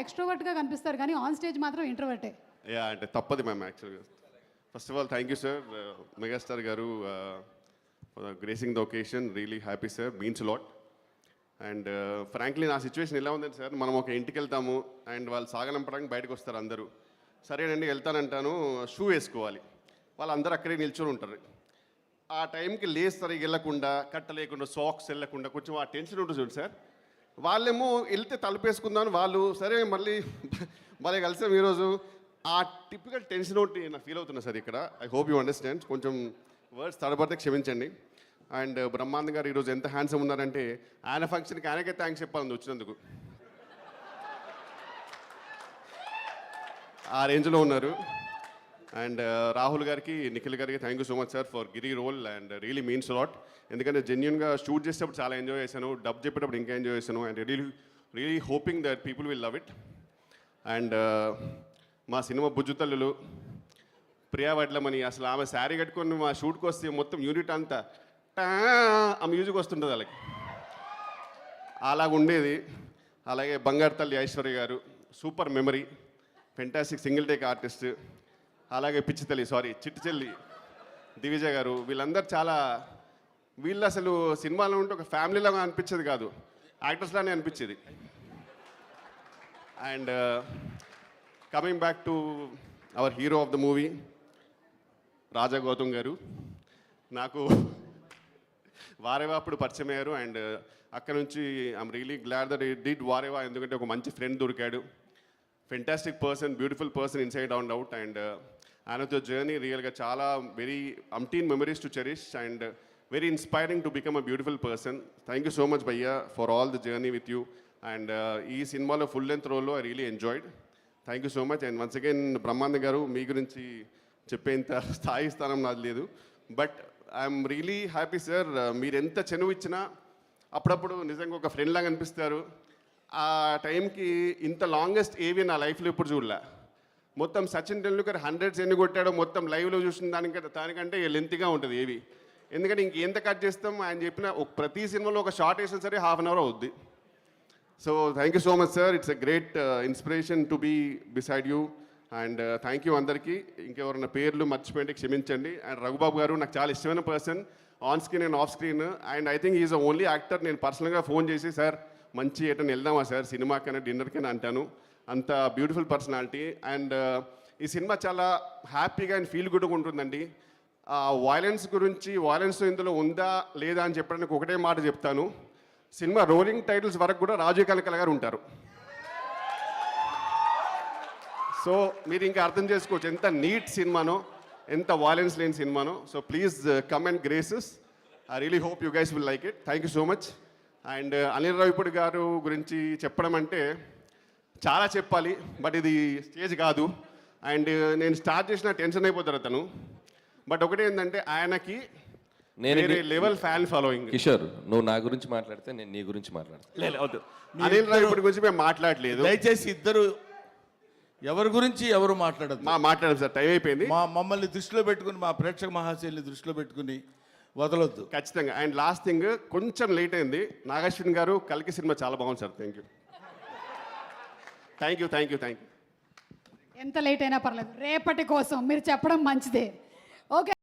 ఎక్స్ట్రోవర్ట్గా కనిపిస్తారు కానీ on stage మాత్రం ఇంట్రోవర్టే. యా అంటే తప్పది మ్యామ్ యాక్చువల్గా. First of all thank you sir megastar గారు gracing the occasion. Really happy sir, means lot. And frankly నా సిచ్యువేషన్ ఎలా ఉందండి సార్, మనం ఒక ఇంటికి వెళ్తాము అండ్ వాళ్ళు సాగనంపడానికి బయటకు వస్తారు అందరూ. సరేనండి వెళ్తానంటాను, షూ వేసుకోవాలి, వాళ్ళందరూ అక్కడే నిల్చొని ఉంటారు. ఆ టైంకి లేస్ సరిగ్గా వెళ్ళకుండా, కట్ట లేకుండా, సాక్స్ వెళ్ళకుండా కొంచెం ఆ టెన్షన్ ఉంటుంది చూడండి సార్. వాళ్ళేమో వెళ్తే తలుపేసుకుందాం, వాళ్ళు సరే మళ్ళీ మళ్ళీ కలిసాం ఈరోజు. ఆ టిపికల్ టెన్షన్ ఒకటి నాకు ఫీల్ అవుతున్నా సార్ ఇక్కడ. I hope you understand. కొంచెం వర్డ్స్ తడబడితే క్షమించండి. అండ్ బ్రహ్మాంద్ గారు ఈరోజు ఎంత హ్యాండ్సమ్ ఉన్నారంటే ఆయన ఫంక్షన్కి ఆయనకే థ్యాంక్స్ చెప్పాలని వచ్చినందుకు. ఆ రేంజ్లో ఉన్నారు. అండ్ రాహుల్ గారికి, నిఖిల్ గారికి thank you so much sir for Giri role and really means lot. ఎందుకంటే జెన్యున్గా షూట్ చేసేటప్పుడు చాలా ఎంజాయ్ చేశాను, డబ్ చెప్పేటప్పుడు ఇంకా ఎంజాయ్ చేశాను. And really hoping that people will love it. And మా సినిమా బుజ్జుతల్లులు ప్రియా వడ్లమని, అసలు ఆమె శారీ కట్టుకొని మా షూట్కి వస్తే మొత్తం యూనిట్ అంతా ఆ మ్యూజిక్ వస్తుంటుంది వాళ్ళకి, అలాగుండేది. అలాగే బంగారు తల్లి ఐశ్వర్య గారు, super memory, fantastic single take artist. అలాగే పిచ్చి తల్లి చిట్టి చెల్లి దివిజ గారు, వీళ్ళందరూ చాలా, వీళ్ళు అసలు సినిమాలో ఉంటే ఒక ఫ్యామిలీలాగా అనిపించేది కాదు, యాక్టర్స్లానే అనిపించేది. And coming back to our hero of the movie Raja Gautam గారు, నాకు వారేవా అప్పుడు పరిచయం అయ్యారు. అండ్ అక్కడ నుంచి I'm really glad that it did Vareva, ఎందుకంటే ఒక మంచి ఫ్రెండ్ దొరికాడు, fantastic person, beautiful person inside and out. And ఆయనతో జర్నీ రియల్గా చాలా వెరీ అంటీన్ memories to cherish and very inspiring to become a beautiful person. Thank you so much భయ్యా for all the journey with you. And ఈ సినిమాలో full length రోల్లో I really enjoyed. Thank you so much. And once again Brahmanand గారు, మీ గురించి చెప్పేంత స్థాయి స్థానం నాది లేదు, but I'm really happy sir. మీరు ఎంత చెనువు ఇచ్చినా అప్పుడప్పుడు నిజంగా ఒక ఫ్రెండ్ లాగా అనిపిస్తారు. ఆ టైంకి ఇంత లాంగెస్ట్ ఏవి నా లైఫ్లో ఇప్పుడు చూడలే. మొత్తం సచిన్ టెండూల్కర్ 100s ఎన్ని కొట్టాడో మొత్తం లైవ్లో చూసిన దానికంటే లెంత్గా ఉంటుంది ఏవి. ఎందుకంటే ఇంకెంత కట్ చేస్తాం, ఆయన చెప్పిన ప్రతి సినిమాలో ఒక షార్ట్ వేసినా సరే హాఫ్ అన్ అవర్ అవుద్ది. So thank you so much sir, it's a great inspiration to be beside you. And thank you అందరికీ. ఇంకెవరైనా పేర్లు మర్చిపోయింటే క్షమించండి. అండ్ రఘుబాబు గారు నాకు చాలా ఇష్టమైన person, on screen and off screen. And I think is the only actor నేను పర్సనల్గా ఫోన్ చేసి సార్ మంచి ఎటని వెళ్దామా సార్ సినిమాకైనా డిన్నర్కైనా అంటాను, అంత బ్యూటిఫుల్ పర్సనాలిటీ. అండ్ ఈ సినిమా చాలా హ్యాపీగా అండ్ ఫీల్ గుడ్గా ఉంటుందండి. వాయిలెన్స్ గురించి, వాయిలెన్స్ ఇందులో ఉందా లేదా అని చెప్పడానికి ఒకటే మాట చెప్తాను, సినిమా రోలింగ్ టైటిల్స్ వరకు కూడా రాజీవ్ కనకాల గారు ఉంటారు. సో మీరు ఇంకా అర్థం చేసుకోవచ్చు ఎంత నీట్ సినిమానో, ఎంత వాయిలెన్స్ లేని సినిమానో. So please come and graces. I really hope you guys will like it. Thank you so much. And Anil Ravipudi గారు గురించి చెప్పడం అంటే చాలా చెప్పాలి, బట్ ఇది స్టేజ్ కాదు. అండ్ నేను స్టార్ట్ చేసిన టెన్షన్ అయిపోతారు అతను. బట్ ఒకటి ఏంటంటే ఆయనకి వేరే లెవెల్ ఫ్యాన్ ఫాలోయింగ్. కిషోర్, నువ్వు నా గురించి మాట్లాడితే నేను నీ గురించి మాట్లాడతాను. అనిల్ రావిపూడి గురించి మేము మాట్లాడలేదు, దయచేసి ఇద్దరు ఎవరి గురించి ఎవరు మాట్లాడదు. మాట్లాడాం సార్, టైం అయిపోయింది. మమ్మల్ని దృష్టిలో పెట్టుకుని, మా ప్రేక్షక మహాశైలిని దృష్టిలో పెట్టుకుని వదలొద్దు ఖచ్చితంగా. అండ్ లాస్ట్ థింగ్, కొంచెం లేట్ అయింది, నాగార్జున గారు కల్కి సినిమా చాలా బాగుంది sir. Thank you, thank you, thank you, thank you. ఎంత లేట్ అయినా పర్లేదు, రేపటి కోసం మీరు చెప్పడం మంచిదే. ఓకే.